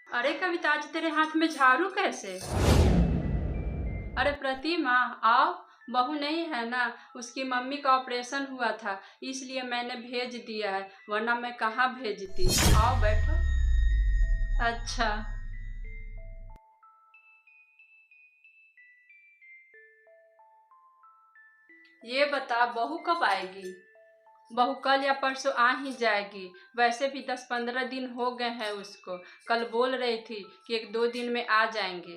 अरे कविता, आज तेरे हाथ में झाड़ू कैसे? अरे प्रतिमा, आओ। बहू नहीं है ना, उसकी मम्मी का ऑपरेशन हुआ था, इसलिए मैंने भेज दिया है, वरना मैं कहाँ भेजती। आओ बैठो। अच्छा। ये बता, बहू कब आएगी? बहू कल या परसों आ ही जाएगी। वैसे भी 10-15 दिन हो गए हैं उसको। कल बोल रही थी कि 1-2 दिन में आ जाएंगे।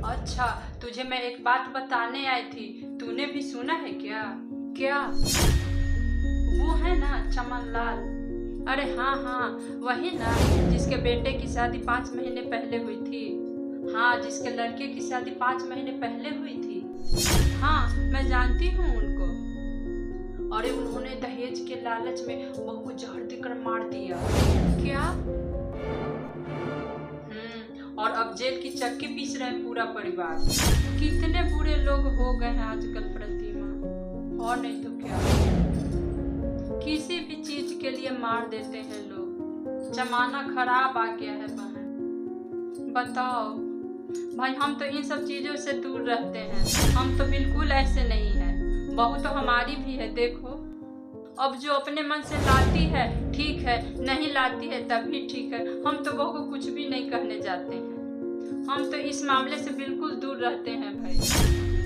अच्छा, तुझे मैं एक बात बताने आई थी, तूने भी सुना है क्या? क्या? वो है ना चमन लाल। अरे हाँ हाँ, वही ना, जिसके बेटे की शादी 5 महीने पहले हुई थी। हाँ, जिसके लड़के की शादी 5 महीने पहले हुई थी। हाँ, मैं जानती हूँ उनको। अरे उन्होंने दहेज के लालच में बहू को जहर देकर मार दिया। क्या? और अब जेल की चक्की पीस रहे हैं पूरा परिवार। कितने बुरे लोग हो गए हैं आजकल प्रतिमा, और नहीं तो क्या। किसी भी चीज के लिए मार देते हैं लोग। जमाना खराब आ गया है बहन। बताओ भाई, हम तो इन सब चीजों से दूर रहते हैं। हम तो बिल्कुल ऐसे नहीं है। बहू तो हमारी भी है, देखो। अब जो अपने मन से लाती है ठीक है, नहीं लाती है तब भी ठीक है। हम तो बहू को कुछ भी नहीं कहने जाते हैं। हम तो इस मामले से बिल्कुल दूर रहते हैं भाई।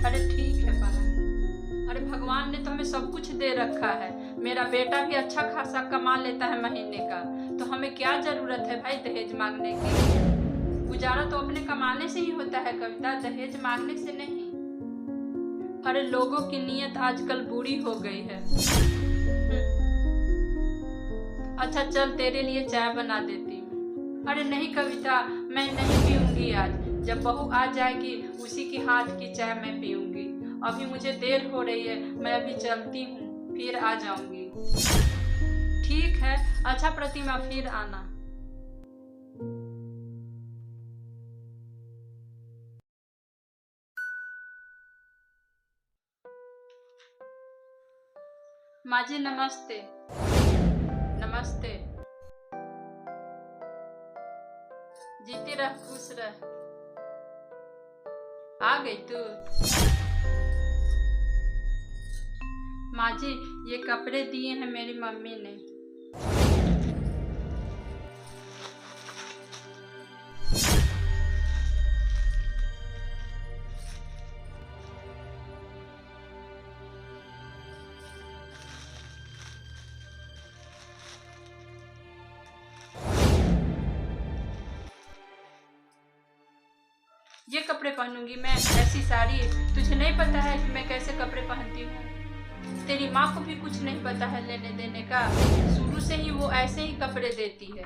अरे ठीक है बहन। अरे भगवान ने तो हमें सब कुछ दे रखा है। मेरा बेटा भी अच्छा खासा कमा लेता है महीने का, तो हमें क्या जरूरत है भाई दहेज मांगने की? गुजारा तो अपने कमाने से ही होता है कविता, दहेज मांगने से नहीं। अरे लोगों की नीयत आजकल बुरी हो गई है। अच्छा चल, तेरे लिए चाय बना देती हूँ। अरे नहीं कविता, मैं नहीं पीऊंगी आज। जब बहू आ जाएगी उसी के हाथ की चाय मैं पीऊंगी। अभी मुझे देर हो रही है, मैं अभी चलती हूँ, फिर आ जाऊंगी। ठीक है। अच्छा प्रतिमा, फिर आना। माँ जी नमस्ते। नमस्ते। जीती रह, खुश रह। आ गई तू? माँ जी, ये कपड़े दिए हैं मेरी मम्मी ने। ये कपड़े पहनूंगी मैं, ऐसी साड़ी? तुझे नहीं पता है कि मैं कैसे कपड़े पहनती हूँ? तेरी माँ को भी कुछ नहीं पता है लेने देने का। शुरू से ही वो ऐसे ही कपड़े देती है।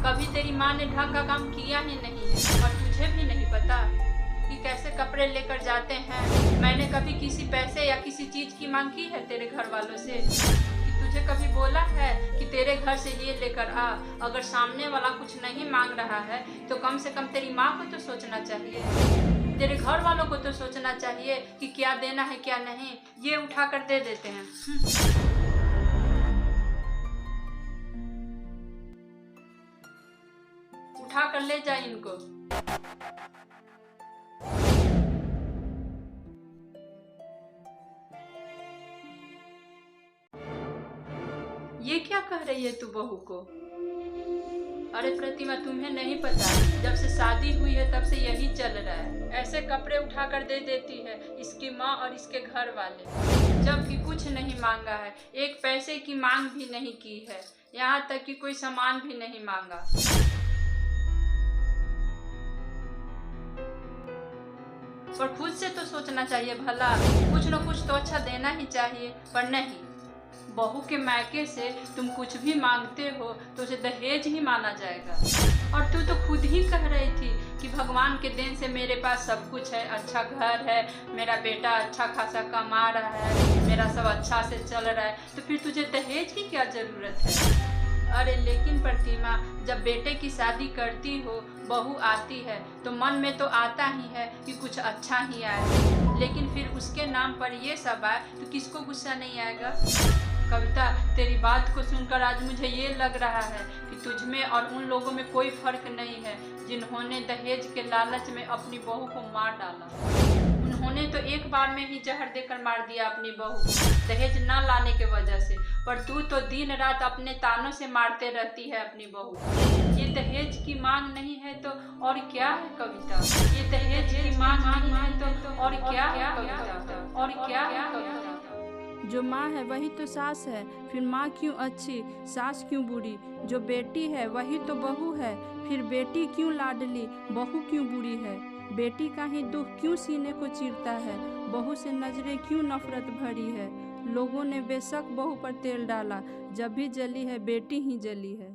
कभी तेरी माँ ने ढंग का काम किया ही नहीं है, और तुझे भी नहीं पता कि कैसे कपड़े लेकर जाते हैं। मैंने कभी किसी पैसे या किसी चीज की मांग की है तेरे घर वालों से? तुझे कभी बोला है कि तेरे घर से ये लेकर आ? अगर सामने वाला कुछ नहीं मांग रहा है तो कम से कम तेरी माँ को तो सोचना चाहिए, तेरे घर वालों को तो सोचना चाहिए कि क्या देना है क्या नहीं। ये उठा कर दे देते हैं। उठा कर ले जा इनको। ये क्या कह रही है तू बहू को? अरे प्रतिमा, तुम्हें नहीं पता, जब से शादी हुई है तब से यही चल रहा है। ऐसे कपड़े उठा कर दे देती है इसकी माँ और इसके घर वाले, जबकि कुछ नहीं मांगा है। एक पैसे की मांग भी नहीं की है, यहाँ तक कि कोई सामान भी नहीं मांगा। पर खुद से तो सोचना चाहिए भला, कुछ न कुछ तो अच्छा देना ही चाहिए। पर नहीं, बहू के मायके से तुम कुछ भी मांगते हो तो उसे दहेज ही माना जाएगा। और तू तो खुद ही कह रही थी कि भगवान के देन से मेरे पास सब कुछ है, अच्छा घर है, मेरा बेटा अच्छा खासा कमा रहा है, मेरा सब अच्छा से चल रहा है, तो फिर तुझे दहेज की क्या जरूरत है? अरे लेकिन प्रतिमा, जब बेटे की शादी करती हो, बहू आती है तो मन में तो आता ही है कि कुछ अच्छा ही आए, लेकिन फिर उसके नाम पर ये सब आए तो किसको गुस्सा नहीं आएगा? कविता, तेरी बात को सुनकर आज मुझे ये लग रहा है कि तुझमें और उन लोगों में कोई फर्क नहीं है जिन्होंने दहेज के लालच में अपनी बहू को मार डाला। उन्होंने तो एक बार में ही जहर देकर मार दिया अपनी बहू को, दहेज ना लाने के वजह से, पर तू तो दिन रात अपने तानों से मारते रहती है अपनी बहू। ये दहेज की मांग नहीं है तो और क्या है कविता? ये दहेज की मांग नहीं है तो और क्या है कविता? और क्या है कविता? जो माँ है वही तो सास है, फिर माँ क्यों अच्छी, सास क्यों बुरी। जो बेटी है वही तो बहू है, फिर बेटी क्यों लाडली, बहू क्यों बुरी है। बेटी का ही दुख क्यों सीने को चीरता है, बहू से नजरें क्यों नफरत भरी है। लोगों ने बेशक बहू पर तेल डाला, जब भी जली है बेटी ही जली है।